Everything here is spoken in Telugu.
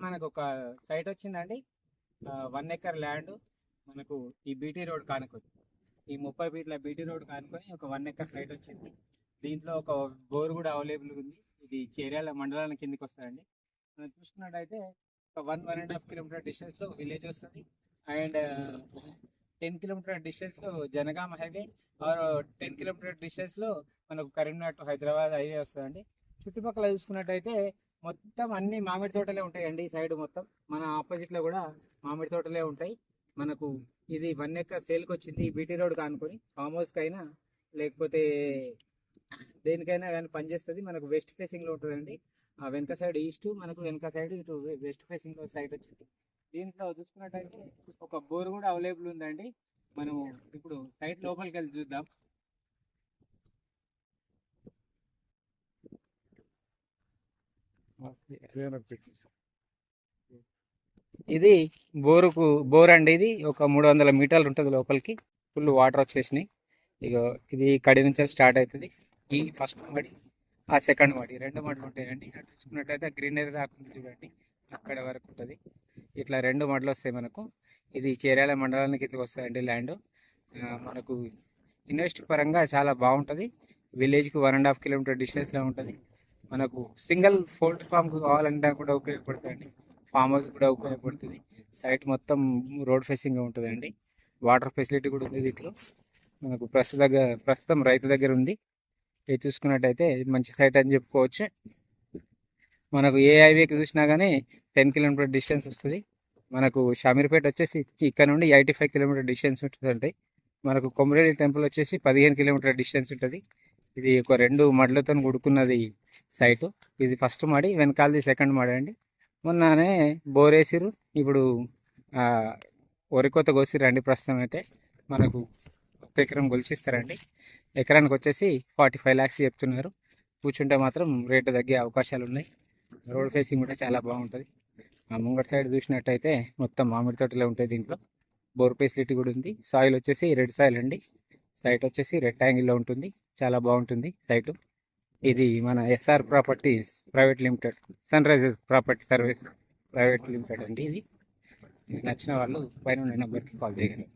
మనకు ఒక సైట్ వచ్చిందండి. 1 ఎకర్ ల్యాండ్ మనకు ఈ బీటీ రోడ్ కానుకొని, ఈ 30 ఫీట్ల బీటీ రోడ్ కానుకొని ఒక 1 ఎకర్ సైట్ వచ్చింది. దీంట్లో ఒక బోర్ కూడా అవైలబుల్ ఉంది. ఇది చేర్యాల మండలానికి కిందికి వస్తుందండి. మనం చూసుకున్నట్టయితే ఒక 1.5 కిలోమీటర్ డిస్టెన్స్లో విలేజ్ వస్తుంది. అండ్ 10 కిలోమీటర్ డిస్టెన్స్లో జనగామ హైవే, ఆర్ 10 కిలోమీటర్ డిస్టెన్స్లో మనకు కరీంనగర్ టు హైదరాబాద్ హైవే వస్తుందండి. చుట్టుపక్కల చూసుకున్నట్టయితే మొత్తం అన్ని మామిడి తోటలే ఉంటాయండి. ఈ సైడ్ మొత్తం మన ఆపోజిట్లో కూడా మామిడి తోటలే ఉంటాయి. మనకు ఇది 1 ఎకర్ సేల్కి వచ్చింది. ఈ బీటీ రోడ్ కానుకొని ఫామ్ హౌస్కి అయినా లేకపోతే దేనికైనా కానీ పనిచేస్తుంది. మనకు వెస్ట్ ఫేసింగ్లో ఉంటుందండి. ఆ వెనక సైడ్ ఈస్ట్, మనకు వెనక సైడ్ ఇటు వెస్ట్ ఫేసింగ్ సైడ్ వచ్చింది. దీంట్లో చూసుకున్నట్టయితే ఒక బోర్ కూడా అవైలబుల్ ఉందండి. మనము ఇప్పుడు సైట్ లోపలికి వెళ్ళి చూద్దాం. ఇది బోర్ అండి. ఇది ఒక 300 మీటర్లు ఉంటుంది లోపలికి. ఫుల్ వాటర్ వచ్చేసినాయి. ఇక ఇది కడి నుంచి స్టార్ట్ అవుతుంది. ఈ ఫస్ట్ మడి, ఆ సెకండ్ మడి, 2 మడులు ఉంటాయండి. అటు చూసుకున్నట్టయితే గ్రీనరీ రాకుండా చూడండి, అక్కడ వరకు ఉంటుంది. ఇట్లా 2 మడులు వస్తాయి మనకు. ఇది చేర్యాల మండలానికి ఇట్లా వస్తాయండి ల్యాండ్. మనకు ఇన్వెస్ట్ పరంగా చాలా బాగుంటుంది. విలేజ్కి 1.5 కిలోమీటర్ డిస్టెన్స్లో ఉంటుంది. మనకు సింగిల్ పోల్ట్రీ ఫామ్కి కావాలంటే కూడా ఉపయోగపడుతుంది. ఫామ్ హౌస్ కూడా ఉపయోగపడుతుంది. సైట్ మొత్తం రోడ్ ఫేసింగ్ ఉంటుందండి. వాటర్ ఫెసిలిటీ కూడా ఉంది దీంట్లో. మనకు ప్రస్తుతం రైతు దగ్గర ఉంది. ఇది చూసుకున్నట్టయితే మంచి సైట్ అని చెప్పుకోవచ్చు. మనకు ఏ హైవేకి చూసినా కానీ 10 కిలోమీటర్ డిస్టెన్స్ వస్తుంది. మనకు షామీర్పేట వచ్చేసి ఇక్కడ నుండి 85 కిలోమీటర్ డిస్టెన్స్ ఉంటుంది. మనకు కొమరేలి టెంపుల్ వచ్చేసి 15 కిలోమీటర్ డిస్టెన్స్ ఉంటుంది. ఇది ఒక 2 మడులతో కూడుకున్నది సైటు. ఇది ఫస్ట్ మడి, వెనకాలది సెకండ్ మడి అండి. మొన్ననే బోర్ వేసిరు. ఇప్పుడు వరి కోత కోసిరండి. ప్రస్తుతం అయితే మనకు 1 ఎకరం కొలిచిస్తారండి. ఎకరానికి వచ్చేసి 45 lakhs చెప్తున్నారు. కూర్చుంటే మాత్రం రేటు తగ్గే అవకాశాలు ఉన్నాయి. రోడ్ ఫేసింగ్ కూడా చాలా బాగుంటుంది. ఆ ముంగటి సైడ్ చూసినట్టయితే మొత్తం మామిడి తోటలే ఉంటాయి. దీంట్లో బోర్ ఫెసిలిటీ కూడా ఉంది. సాయిల్ వచ్చేసి రెడ్ సాయిల్ అండి. సైట్ వచ్చేసి రెక్టాంగిల్లో ఉంటుంది. చాలా బాగుంటుంది సైటు. ఇది మన SR properties private limited, Sunrisers property service private limited అండి. ఇది నచ్చిన వాళ్ళు పైన నెంబర్కి కాల్ చేయగలరు.